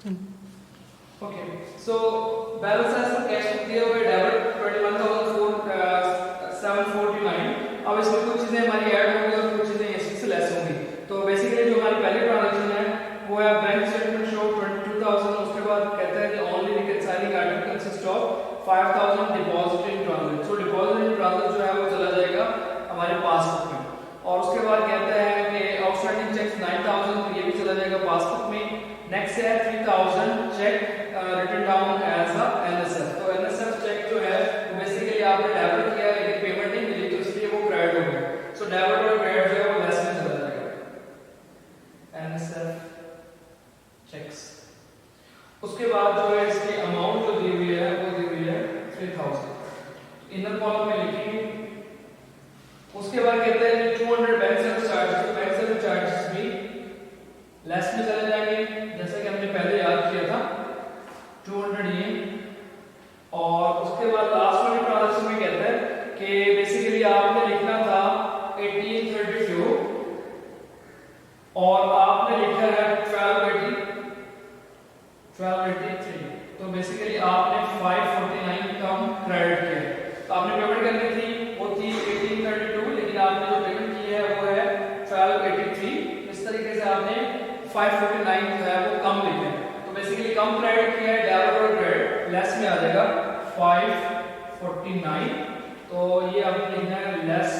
Okay, so balance as per cash book दिया हुआ है डेबिट 21,749। अब इसमें कुछ चीजें हमारी ऐड होंगी और कुछ चीजें इसी से लेस होंगी। तो बेसिकली जो हमारी पहली ट्रांजैक्शन है वो है बैंक स्टेटमेंट शो 22,000। उसके बाद कहता है कि only reconciling item consist of 5,000 deposit in transit. So deposit in transit जो है वो चला जाएगा हमारे पासबुक में। और उसके बाद कहता है कि आउटस्टैंडिंग चेक 9,000, तो ये भी चला जाएगा पासबुक में। नेक्स्ट है 3,000 cheque written down as a NSF. तो एनएसएफ चेक जो है वो बेसिकली आपने डेबिट किया लेकिन पेमेंट नहीं मिली, तो इसलिए वो क्रेडिट हो गया। सो डेबिट और क्रेडिट जो है वो लेस में चला जाएगा एनएसएफ चेक्स। उसके बाद जो है इसकी अमाउंट जो दी हुई है वो दी हुई है 3,000, इनर कॉलम में लिखेंगे। उसके बाद कहते हैं 200 बैंक सर्विस चार्जेस। तो बैंक सर्विस चार्जेस भी लेस में चले जाएंगे जैसे कि हमने पहले याद किया था 200 ये। और उसके बाद लास्ट वाली ट्रांजैक्शन में कहता है कि बेसिकली आपने लिखना था 1832 और आपने लिखा है 1283। तो बेसिकली आपने 549 का क्रेडिट किया। तो आपने पेमेंट करनी थी वो थी 1832, लेकिन आपने जो पेमेंट की है वो है 1283। इस तरीके से आपने 549 जो है वो कम लिखा है। तो बेसिकली कम क्रेडिट किया है, डेबिट और क्रेडिट लेस में आ जाएगा 549। तो ये आपने लिखना है लेस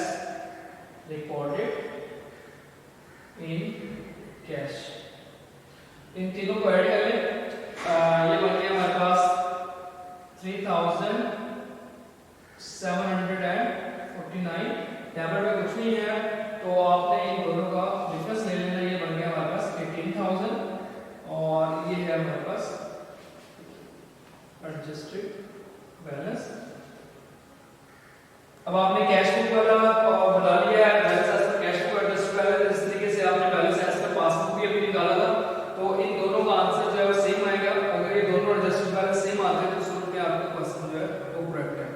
रिकॉर्डेड इन कैश। इन तीनों को ऐड कर लें। ये बन गया हमारे पास 3,749। डेबिट में कुछ नहीं है तो आपने इन दोनों का डिफरेंस ले लेना। ये बन गया हमारे पास 18,000 और ये है हमारे पास एडजस्टेड बैलेंस। अब आपने कैश बुक वाला बना लिया है balance as per cash book adjusted balance. इस तरीके से आपने बैलेंस एज पर पासबुक भी अभी निकाला था। तो इन दोनों का आंसर जो है वो सेम आएगा। अगर ये दोनों एडजस्टेड बैलेंस सेम आते हैं तो समझ के आपका क्वेश्चन जो है वो करेक्ट है।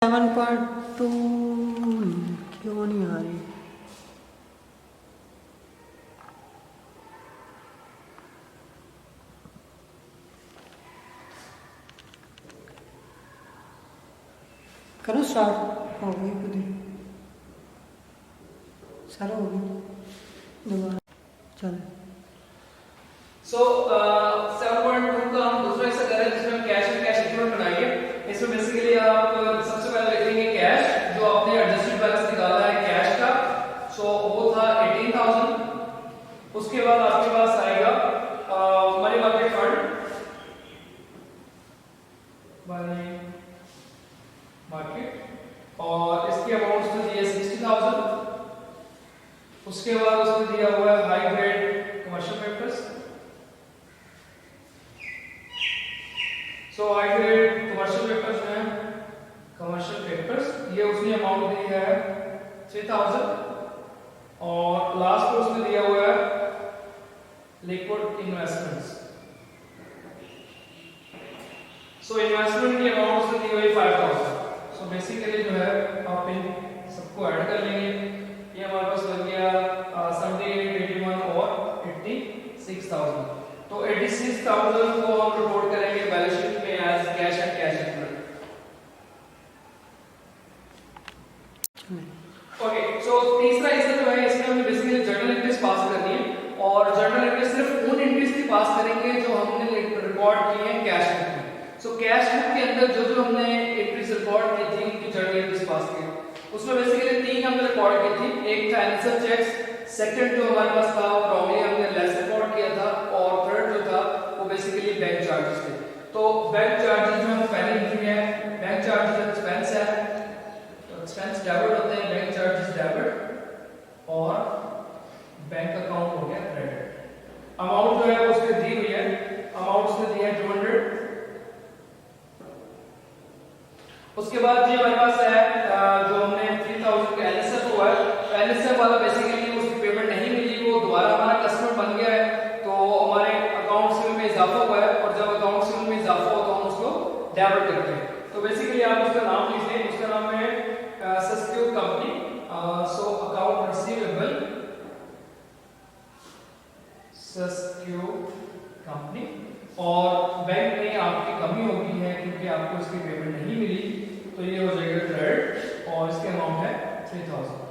7.2 क्यों नहीं आ रही? करो स्टार्ट। हो गई खुद ही सारा हो गया दोबारा चल। सो 7.2 का हम दूसरा हिस्सा कर रहे हैं जिसमें हम कैश एंड कैश इक्विवेलेंट बनाएंगे। इसमें बेसिकली आप सबसे पहले लिखेंगे कैश, जो आपने एडजस्टेड बैलेंस निकाला है कैश का। सो वो था 18,000। उसके बाद आपके पास आएगा money market fund, money market, और इसकी अमाउंट उसने दी है 60,000। उसके बाद उसने दिया हुआ है हाई ग्रेड कमर्शियल पेपर्स। सो हाई ग्रेड कमर्शियल पेपर्स में कमर्शियल पेपर्स ये उसने अमाउंट दी है 3,000। और लास्ट में उसने दिया हुआ है लिक्विड इन्वेस्टमेंट्स। सो इन्वेस्टमेंट की अमाउंट उसने दी हुई 5,000। सो बेसिकली जो है आप इन सबको ऐड कर लेंगे। ये हमारे पास बन गया 78, 81 और 86,000। तो 86,000 को हम रिपोर्ट करेंगे बैलेंस शीट में as cash and cash equivalent. Okay, so तीसरा हिस्सा जो है इसमें हमें बेसिकली जर्नल एंट्रीज पास करनी है। और जर्नल एंट्रीज सिर्फ उन एंट्रीज की पास करेंगे जो हमने रिकॉर्ड की है कैश बुक में। सो कैश बुक के अंदर जो जो हमने एंट्रीज रिकॉर्ड की थी उनकी जर्नल एंट्रीज पास की। उसमें बेसिकली 3 हमने रिकॉर्ड की थी। एक था एनएसएफ चेक्स, सेकंड जो हमारे पास था वो प्रॉब्ली हमने लेस रिकॉर्ड किया था, और थर्ड जो था वो बेसिकली बैंक चार्जेस थे। तो बैंक चार्जेस जो है पहली एंट्री है बैंक चार्जेस एक्सपेंस है। तो एक्सपेंस डेबिट होते हैं, बैंक चार्जेस डेबिट, और बैंक अकाउंट हो गया क्रेडिट। अमाउंट जो है उसने दी हुई है, अमाउंट उसने दी है 200। उसके बाद ये हमारे पास है जो हमने 3,000 का एनएसएफ हुआ है। तो एनएसएफ वाला बेसिकली उसकी पेमेंट नहीं मिली, वो दोबारा हमारा कस्टमर बन गया है। तो हमारे अकाउंट सिविल में इजाफा हुआ है, और जब अकाउंट सिविल में इजाफा हो तो हम उसको डेबिट करते हैं। तो बेसिकली आप उसका नाम लिख लें। उसका नाम है सस्क्यू 3000।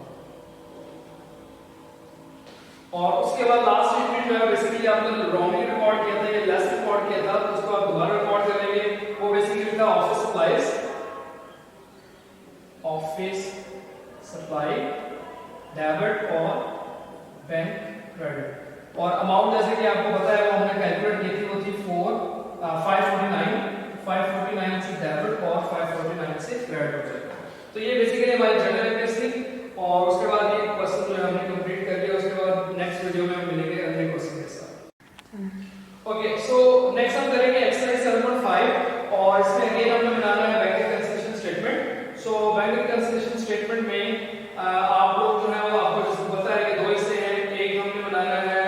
और उसके बाद लास्ट एंट्री जो है बेसिकली आपने रॉन्गली रिकॉर्ड किया था या लेस रिकॉर्ड किया था, तो उसको आप दोबारा रिकॉर्ड करेंगे। वो बेसिकली था office supplies, office supply debit और बैंक क्रेडिट। और अमाउंट जैसे कि आपको पता है वो हमने कैलकुलेट की थी, वो थी 549 से डेबिट और 549 से क्रेडिट हो जाएगा। तो ये बेसिकली हमारी जनरल एंट्रीज थी। और उसके बाद ये क्वेश्चन जो है हमने कंप्लीट कर लिया। उसके बाद नेक्स्ट वीडियो में हम मिलेंगे अगले क्वेश्चन के साथ। ओके, सो नेक्स्ट हम करेंगे एक्सरसाइज 7.5 और इसमें अगेन हमने बनाना है bank reconciliation statement. So bank reconciliation statement में आप लोग जो है वो आपको जैसे पता है कि दो हिस्से हैं। एक हमने बनाना है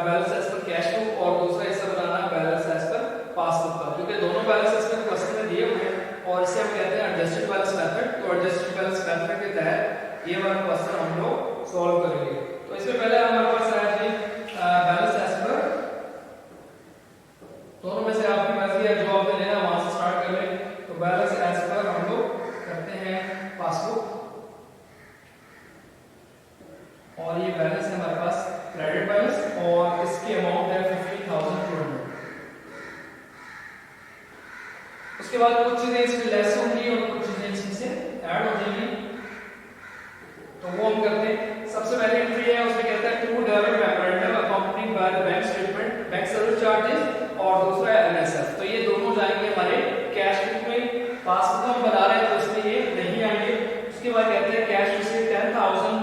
balance as per cash book और दूसरा हिस्सा बनाना है बैलेंस एज पर पासबुक का, क्योंकि दोनों बैलेंस एज पर क्वेश्चन में दिए हुए हैं और इसे हम कहते हैं एडजस्टेड बैलेंस मेथड। तो एडजस्टेड बैलेंस मेथड के तहत ये वाला क्वेश्चन हम लोग सॉल्व करेंगे। तो इसमें पहले हमारे पास आया जी बैलेंस एज पर, दोनों में से आपकी मर्जी है जो आपने लेना वहां से स्टार्ट कर लें। तो बैलेंस एज पर हम लोग करते हैं पासबुक और ये बैलेंस है हमारे पास क्रेडिट बैलेंस और इसकी अमाउंट है 15,200। उसके बाद कुछ चीजें इसमें लेस होंगी और कुछ चीजें इसमें ऐड हो जाएंगी, तो वो हम करते हैं। सबसे पहले एंट्री है उसमें कहता है two debit memorandum accompanied by the bank statement, bank service charges और दूसरा है एनएसएफ। तो ये दोनों जाएंगे हमारे कैश बुक में। पासबुक हम बना रहे हैं तो इसमें ये नहीं आएंगे। उसके बाद कहते हैं cash receive 10,000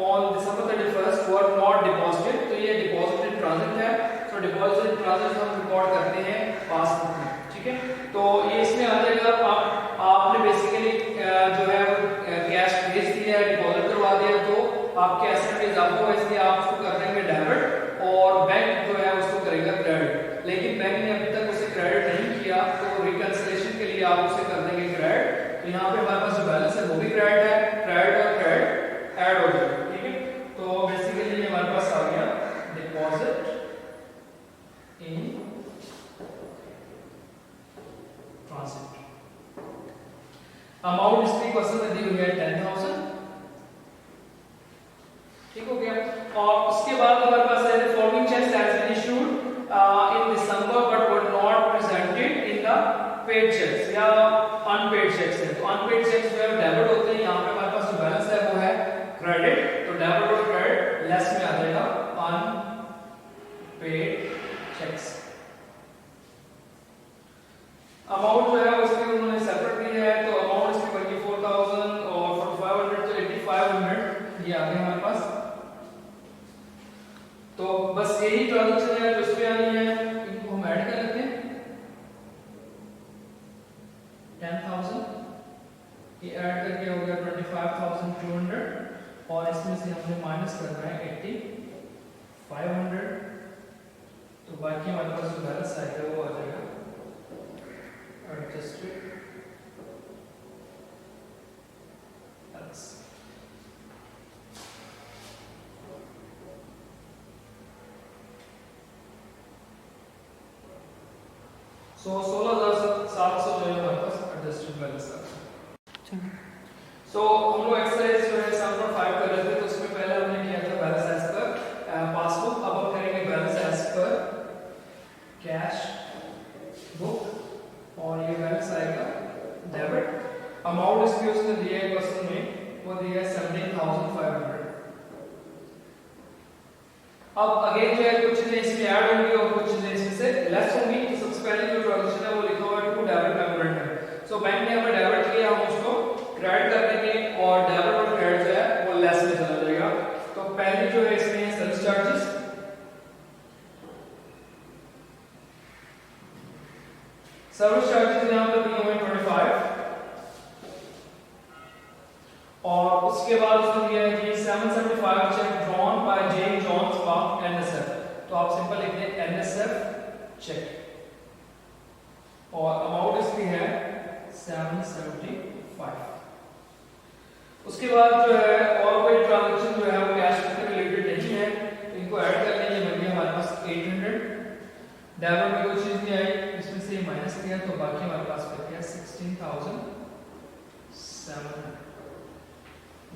on December 31st were not deposited. तो ये डिपॉजिटेड ट्रांजिट है। तो डिपॉजिटेड ट्रांजिट हम रिकॉर्ड करते हैं पासबुक में, ठीक है। तो ये इसमें आ जाएगा। आपने बेसिकली जो है कैश भेज दिया है, डिपॉजिट करवा दिया, तो आपके एसेट में इजाफा हुआ, इसलिए आप उसको कर देंगे डेबिट और बैंक जो है उसको करेगा क्रेडिट। लेकिन बैंक ने अभी तक उसे क्रेडिट नहीं किया, तो रिकंसिलिएशन के लिए आप उसे कर देंगे क्रेडिट। तो यहाँ पे हमारे पास जो बैलेंस है वो भी क्रेडिट है, क्रेडिट और क्रेडिट ऐड हो जाएगा, ठीक है। तो बेसिकली ये हमारे पास आ गया डिपॉजिट इन ट्रांजिट। अमाउंट इसकी क्वेश्चन में दी हुई है 10,000, ठीक हो गया। और उसके बाद हमारे पास है following cheques has been issued in December but were not presented in the paid cheques या अनपेड चेक्स है। तो अनपेड चेक्स जो है डेबिट होते हैं। यहाँ पे हमारे पास जो बैलेंस है वो है क्रेडिट। तो डेबिट और क्रेडिट लेस में आ जाएगा अनपेड चेक्स। अमाउंट जो है उसकी उन्होंने सेपरेट दी है। तो अमाउंट इसकी बल्कि 4,000 और 4,500 तो 8,500 ये आ गया हमारे पास। तो बस यही ट्रांजैक्शन है जो इसमें आनी है, इनको हम ऐड कर लेते हैं। 10,000 ये ऐड करके हो गया 25,200 और इसमें से हमने माइनस करना है 8,500। तो बाकी हमारे पास जो बैलेंस आएगा वो आ जाएगा एडजस्टेड बैलेंस। सो 16,700 जो है हमारे पास एडजस्टेड बैलेंस आ गया। सो हम लोग एक्सरसाइज जो है 7.5 कर रहे थे। तो उसमें पहले हमने किया था बैलेंस एज पर पासबुक। अब हम करेंगे balance as per cash book और ये बैलेंस आएगा डेबिट। अमाउंट इसकी उसने दिया है क्वेश्चन में, वो दिया है 17,500। अब अगेन जो है कुछ चीजें इसमें ऐड होंगी और कुछ चीजें इसमें से लेस होंगी। तो सबसे पहले जो ट्रांजैक्शन है वो लिखा हुआ है two debit memorandum. So bank ने हमें डेबिट किया, हम उसको क्रेडिट कर देंगे और डेबिट और क्रेडिट जो है वो लेस में चला जाएगा। तो पहली जो है इसमें सर्विस चार्जेस। सर्विस चार्जेस यहां पे दिए हुए 25 और उसके बाद उसने दिया है G 775 cheque drawn by James Johns from NSF. तो आप सिंपल लिख दें एनएसएफ चेक और अमाउंट इसकी है 775। उसके बाद जो है और कोई ट्रांजैक्शन जो है वो कैश से रिलेटेड नहीं है, तो इनको ऐड कर लेंगे। बन गया हमारे पास 800। डेबिट में कोई चीज नहीं आई, इसमें से माइनस किया तो बाकी हमारे पास बच गया 16,700।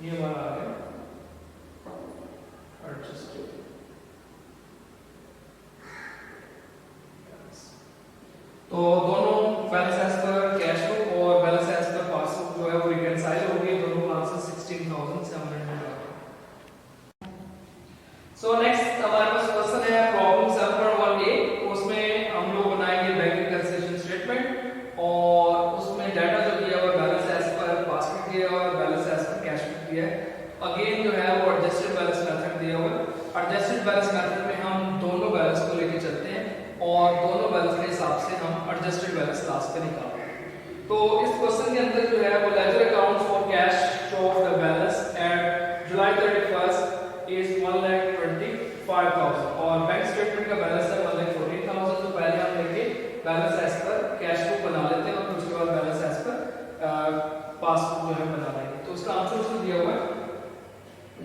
ये हमारा आ गया एडजस्टेड। तो दोनों balance as per cash book और बैलेंस एज पर पासबुक जो है वो रिकंसाइल हो गई, दोनों का आंसर 16,700। सो नेक्स्ट हमारे पास क्वेश्चन है प्रॉब्लम 7.1a, उसमें हम लोग बनाएंगे बैंक रिकंसिलिएशन स्टेटमेंट और उसमें डाटा जो दिया हुआ बैलेंस एज पर पासबुक दिया हुआ है, balance as per cash book दिया है। अगेन जो है वो एडजस्टेड बैलेंस मेथड दिया हुआ है। एडजस्टेड बैलेंस मेथड में हम दोनों बैलेंस को लेके चलते हैं और दोनों बैलेंस के हिसाब से हम एडजस्टेड बैलेंस लास्ट पे निकालते हैं। तो इस क्वेश्चन के अंदर जो है वो ledger account for cash show of the balance at July 31 is 1,25,000 और बैंक स्टेटमेंट का बैलेंस है 1,14,000। तो पहले हम लेंगे balance as per cash book बना लेते हैं और उसके बाद बैलेंस एज पर पासबुक जो है बना लेंगे। तो उसका आंसर उसने दिया हुआ है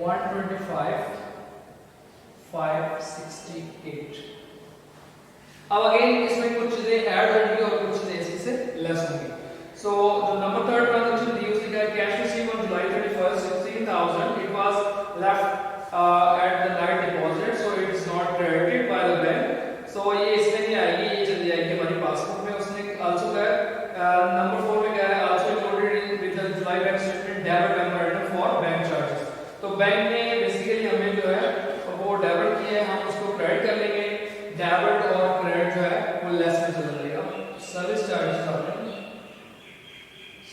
125,568। अब अगेन इसमें कुछ चीजें ऐड होंगी और कुछ चीजें इसी से लेस होंगी। सो जो नंबर थर्ड ट्रांजैक्शन दी उसने कहा cash receive on July 31 16,000 it was left at the night deposit so it is not credited by the bank। so ये इसमें नहीं आएगी, ये चली जाएगी हमारी पासबुक में। उसने also कहा नंबर 4 में कहा है also included in with the July bank statement debit memorandum for bank charges। तो बैंक ने बेसिकली हमें जो है वो डेबिट किया है, हम उसको क्रेडिट कर लेंगे। डेबिट और क्रेडिट जो है वो लेस में चला जाएगा। Service charges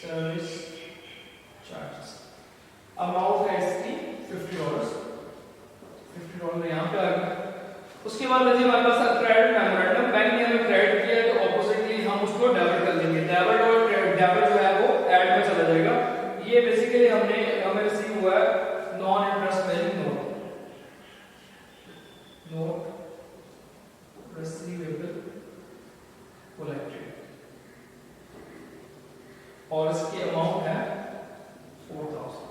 service charges amount है इसकी $50 यहाँ पे आ गया। उसके बाद जी हमारे पास क्रेडिट मेमोरेंडम, बैंक ने हमें क्रेडिट किया है तो ऑपोजिटली हम उसको डेबिट कर लेंगे। डेबिट और डेबिट जो है वो ऐड में चला जाएगा। ये बेसिकली हमें रिसीव हुआ है non interest paying note receivable collected और इसकी अमाउंट है 4,000।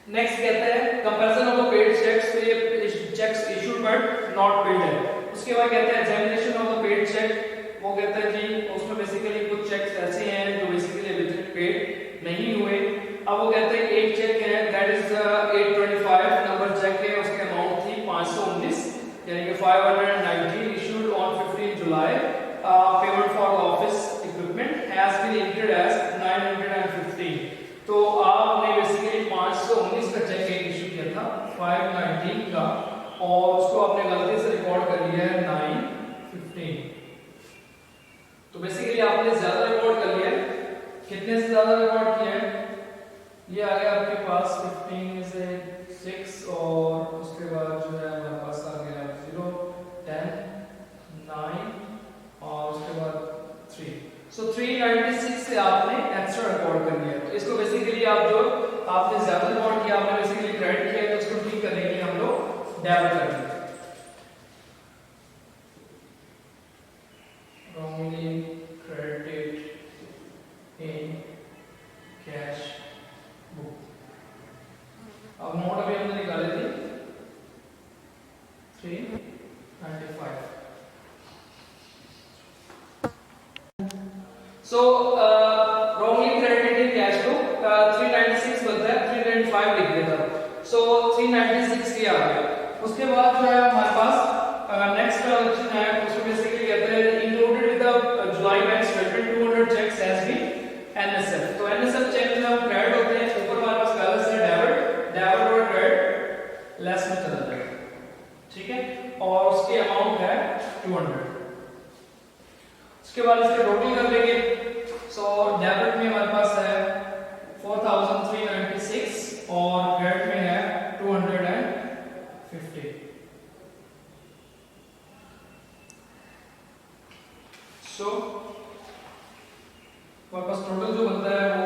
नेक्स्ट कहता है comparison of the paid cheques, तो ये cheques issued but not paid है। उसके बाद कहता है examination of the paid cheque, वो कहता है जी उसमें बेसिकली कुछ चेक्स ऐसे हैं जो बेसिकली अभी तक पेड नहीं हुए। अब वो कहता है एक चेक है दैट इज 825 नंबर चेक है, उसकी अमाउंट थी 519 यानी कि 519 issued on 15 July. Payment for office equipment has been included as 915। तो आपने बेसिकली 519 का चेक इशू किया था 519 का और उसको आपने गलती से रिकॉर्ड कर लिया है 915। तो बेसिकली आपने ज्यादा रिकॉर्ड कर लिया है। कितने से ज्यादा रिकॉर्ड किया है? ये आ गया आपके पास 15 से 6 और उसके बाद जो है हमारे पास आ गया 0 10 9 और उसके बाद 3। सो 396 से आपने एक्स्ट्रा रिकॉर्ड कर लिया। तो इसको बेसिकली आप जो आपने ज्यादा रिकॉर्ड किया, आपने बेसिकली क्रेडिट किया, तो इसको ठीक करने के लिए हम लोग डेबिट करेंगे। wrongly credited in cash book। अब अमाउंट अभी हमने निकाले थे 395। So wrongly credited in cash book 396 बनता है, 395 लिख देता हूँ। So 396 ये आ गया। उसके बाद जो है हमारे पास नेक्स्ट ट्रांजैक्शन है, उसमें बेसिकली कहते हैं included with the July bank statement 200 cheques has been NSF. तो एनएसएफ चेक जो है क्रेडिट होते हैं, ऊपर हमारे पास बैलेंस है डेबिट, डेबिट और क्रेडिट लेस में चला जाएगा, ठीक है। और उसकी अमाउंट है 200। उसके बाद इसके टोटल कर लेंगे। सो डेबिट में हमारे पास है 4,396 और क्रेडिट में है 250। सो हमारे पास टोटल जो बनता है वो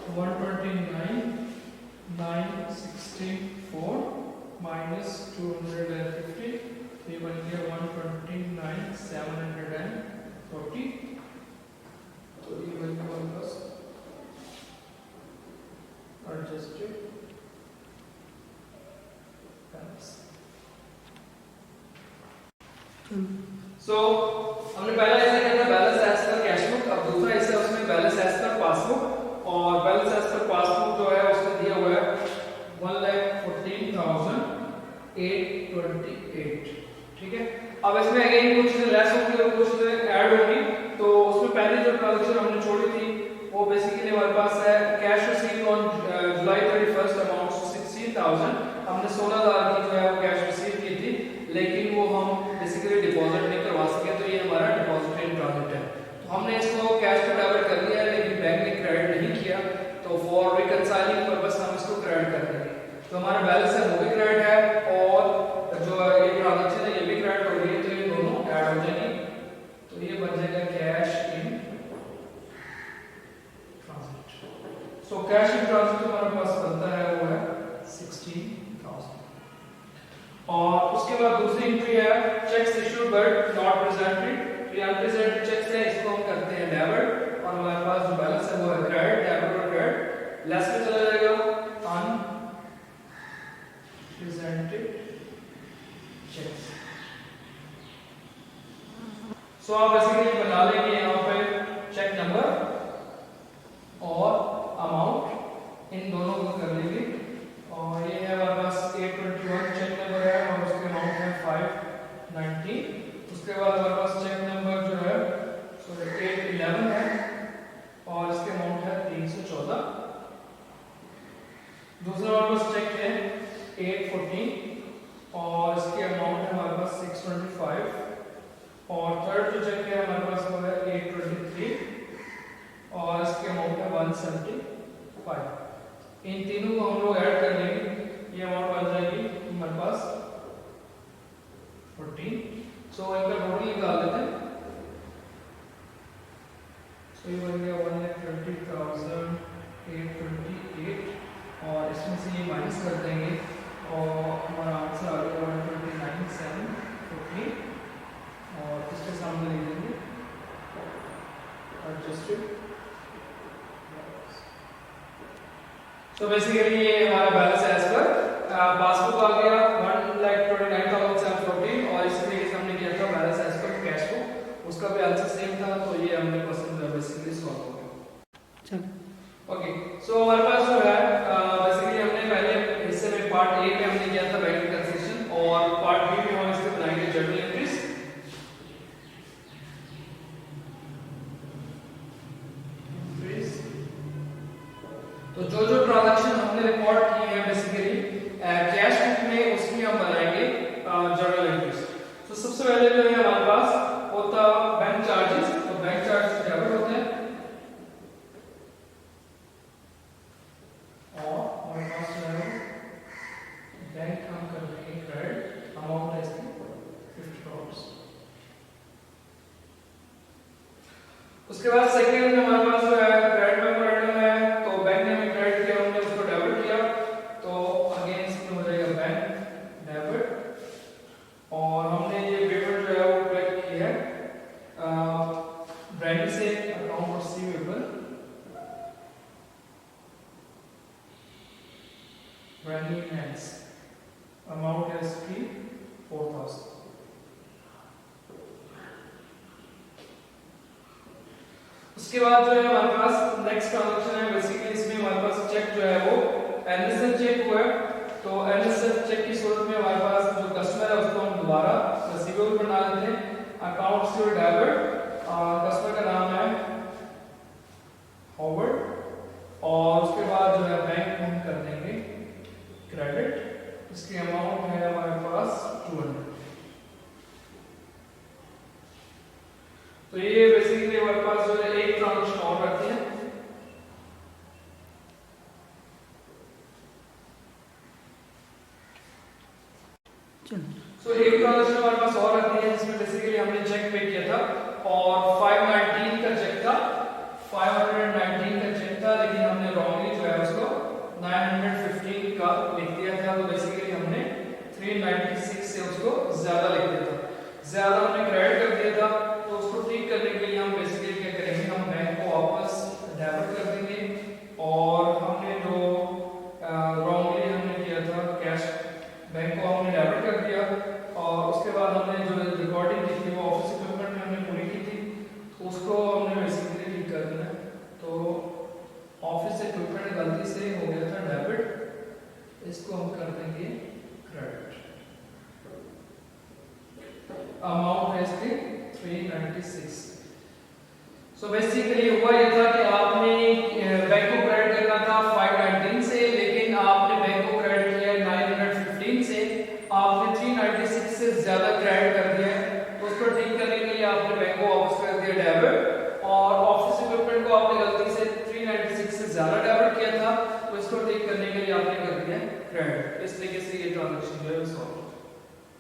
129,964 minus 250, ये बन गया 129,740। तो ये बन गया हमारे पास एडजस्टेड बैलेंस। सो हमने पहला हिस्सा किया था balance as per cash book, अब दूसरा हिस्सा उसमें बैलेंस एज पर पासबुक, और बैलेंस एज पर पासबुक जो है उसमें दिया हुआ है 1,14,828, ठीक है। अब इसमें अगेन कुछ लेस होगी और कुछ ऐड होगी, तो उसमें पहले जो ट्रांजैक्शन हमने छोड़ी थी वो बेसिकली हमारे पास है cash received on July 31 amount 16,000, हमने 16,000 की जो है वो कैश रिसीव की थी, लेकिन वो हम बेसिकली डिपॉजिट नहीं करवा सके, तो ये हमारा डिपॉजिट इन ट्रांजिट है। तो हमने इसको कैश टू डेबिट कर दिया है, लेकिन बैंक ने क्रेडिट नहीं किया, तो फॉर रिकंसाइलिंग पर्पस हम इसको क्रेडिट कर देंगे। तो हमारा बैलेंस है वो भी क्रेडिट है, और जो ये ट्रांजैक्शन है ये भी क्रेडिट हो रही है, तो ये दोनों ऐड हो जाएंगे, तो ये बन जाएगा cash in transit. So cash in transit हमारे पास बनता है वो है 16,000। और उसके बाद दूसरी एंट्री है cheques issued but not presented, ये अनप्रेजेंटेड चेक्स है, इसको हम करते हैं डेबिट, और हमारे पास जो बैलेंस है वो है क्रेडिट, डेबिट और क्रेडिट लेस में चला जाएगा अनप्रेजेंटेड चेक्स। सो आप बेसिकली बना लेंगे यहाँ पे चेक नंबर और अमाउंट, इन दोनों को कर लेंगे, और ये है हमारे पास 821 चेक नंबर है और उसके अमाउंट है 590। उसके बाद हमारे पास चेक नंबर जो है 811 है और इसके अमाउंट है 314। दूसरा हमारे पास चेक है 814 और इसके अमाउंट है हमारे पास 625, और थर्ड जो चेक है हमारे पास वो है 823 और इसके अमाउंट है 175। इन तीनों को हम लोग ऐड कर लेंगे, ये अमाउंट बन जाएगी हमारे पास 14। सो इनका टोटल निकाल देते हैं, सो ये बन गया 1,20,828, और इसमें से ये माइनस कर देंगे और हमारा आंसर आ गया 129,740, और इसके सामने लिख देंगे एडजस्टेड। तो बेसिकली ये हमारा बैलेंस एज पर पासबुक आ गया 1,29,714, और इस तरीके से हमने किया था balance as per cash book, उसका भी आंसर सेम था, तो ये हमने क्वेश्चन बेसिकली सॉल्व हो गया। चलो ओके, सो हमारे पास जो है बेसिकली हमने पहले हिस्से में पार्ट ए में हमने किया था बैंक रिकंसिलिएशन, और पार्ट बी में हम इसके बनाएंगे जर्नल एंट्रीज। तो जो जो ट्रांजैक्शन हमने रिकॉर्ड किए हैं बेसिकली कैश बुक में, उसकी हम बनाएंगे जर्नल एंट्रीज। तो सबसे पहले जो है हमारे पास होता बैंक चार्जेस, तो बैंक चार्जेस डेबिट होते हैं, और हमारे पास जो है बैंक हम कर देंगे क्रेडिट, अमाउंट है इसकी $50। उसके बाद सेकंड में हमारे पास जो है क्रेडिट मेमोरेंडम है, तो बैंक ने हमें क्रेडिट किया, हमने उसको डेबिट किया, तो अगेन इसमें हो जाएगा बैंक डेबिट, और हमने ये पेमेंट जो है वो कलेक्ट की है बैंक से अकाउंट रिसीवेबल, ब्रांड अमाउंट है इसकी 4,000। उसके बाद जो है हमारे पास नेक्स्ट ट्रांजैक्शन है, बेसिकली इसमें हमारे पास चेक जो है वो एनएसएफ चेक हुआ है, तो एनएसएफ चेक की सूरत में हमारे पास जो कस्टमर है उसको हम दोबारा रिसीवेबल बना लेते हैं, अकाउंट से डेबिट, कस्टमर का नाम है हॉवर्ड, और उसके बाद जो है बैंक हम कर देंगे क्रेडिट, इसकी अमाउंट है हमारे पास 200। तो ये बेसिकली हमारे पास जो है एक ट्रांजैक्शन और रखते हैं, सो एक ट्रांजैक्शन हमारे पास और रखते हैं जिसमें बेसिकली हमने चेक पे किया था, और 519 का चेक था, 519 का चेक था, लेकिन हमने रॉन्गली जो है उसको 915 का लिख दिया था, तो बेसिकली हमने 396 से उसको ज्यादा लिख दिया था, ज्यादा हमने क्रेडिट कर दिया था, तो उसको ठीक करने के लिए हम बेसिकली क्या करेंगे, हम बैंक को वापस डेबिट कर देंगे, और हमने जो रॉन्गली हमने किया था कैश, बैंक को हमने डेबिट कर दिया, और उसके बाद हमने जो रिकॉर्डिंग अमाउंट है इसकी 396। सो बेसिकली हुआ ये था कि आपने बैंक को क्रेडिट करना था 519 से, लेकिन आपने बैंक को क्रेडिट किया 915 से, आपने 396 से ज्यादा क्रेडिट कर दिया है। तो उसको ठीक करने के लिए आपने बैंक को वापस कर दिया डेबिट, और ऑफिस इक्विपमेंट को आपने गलती से 396 से ज्यादा डेबिट किया था, तो इसको ठीक करने के लिए आपने कर दिया क्रेडिट। इस तरीके से ये ट्रांजैक्शन जो है सॉल्व